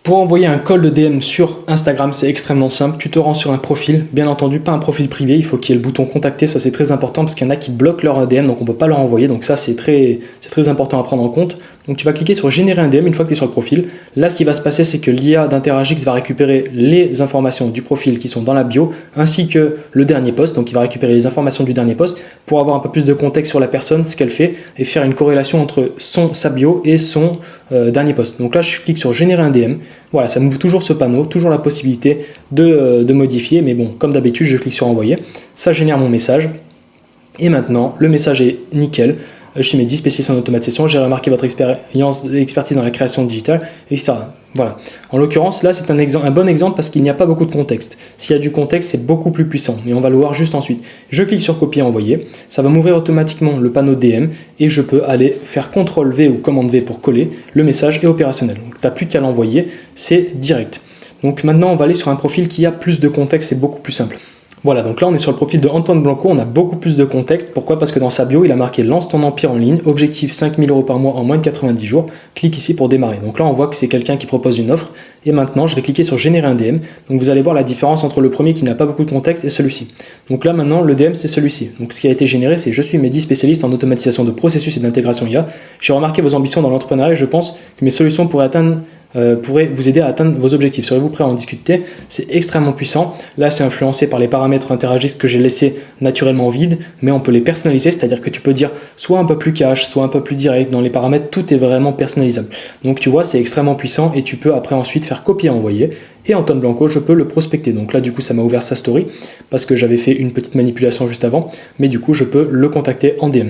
Pour envoyer un call de DM sur Instagram, c'est extrêmement simple. Tu te rends sur un profil, bien entendu, pas un profil privé. Il faut qu'il y ait le bouton contacter. Ça, c'est très important parce qu'il y en a qui bloquent leur DM, donc on ne peut pas leur envoyer. Donc ça, c'est très important à prendre en compte. Donc tu vas cliquer sur générer un DM une fois que tu es sur le profil. Là, ce qui va se passer, c'est que l'IA d'Interagix va récupérer les informations du profil qui sont dans la bio, ainsi que le dernier post. Donc il va récupérer les informations du dernier post pour avoir un peu plus de contexte sur la personne, ce qu'elle fait, et faire une corrélation entre sa bio et son dernier post. Donc là, je clique sur générer un DM. Voilà, ça m'ouvre toujours ce panneau, toujours la possibilité de modifier. Mais bon, comme d'habitude, je clique sur envoyer. Ça génère mon message. Et maintenant, le message est nickel. Je suis Mehdi, spécialiste en automatisation. J'ai remarqué votre expertise dans la création digitale, etc. Voilà. En l'occurrence, là, c'est un bon exemple parce qu'il n'y a pas beaucoup de contexte. S'il y a du contexte, c'est beaucoup plus puissant. Mais on va le voir juste ensuite. Je clique sur copier envoyer. Ça va m'ouvrir automatiquement le panneau DM et je peux aller faire CTRL V ou commande V pour coller. Le message est opérationnel. Donc, tu n'as plus qu'à l'envoyer. C'est direct. Donc maintenant, on va aller sur un profil qui a plus de contexte. C'est beaucoup plus simple. Voilà, donc là on est sur le profil de Antoine Blanco, on a beaucoup plus de contexte. Pourquoi? Parce que dans sa bio, il a marqué lance ton empire en ligne, objectif 5 000 € par mois en moins de 90 jours. Clique ici pour démarrer. Donc là on voit que c'est quelqu'un qui propose une offre. Et maintenant je vais cliquer sur générer un DM. Donc vous allez voir la différence entre le premier qui n'a pas beaucoup de contexte et celui-ci. Donc là maintenant le DM c'est celui-ci. Donc ce qui a été généré c'est: je suis Mehdi, spécialiste en automatisation de processus et d'intégration IA. J'ai remarqué vos ambitions dans l'entrepreneuriat et je pense que mes solutions pourraient vous aider à atteindre vos objectifs. Serez-vous prêt à en discuter? C'est extrêmement puissant. Là, c'est influencé par les paramètres Interagix que j'ai laissés naturellement vides, mais on peut les personnaliser, c'est-à-dire que tu peux dire soit un peu plus cash, soit un peu plus direct. Dans les paramètres, tout est vraiment personnalisable. Donc tu vois, c'est extrêmement puissant et tu peux après ensuite faire copier et envoyer. Et Antoine Blanco, je peux le prospecter. Donc là, du coup, ça m'a ouvert sa story parce que j'avais fait une petite manipulation juste avant, mais du coup, je peux le contacter en DM.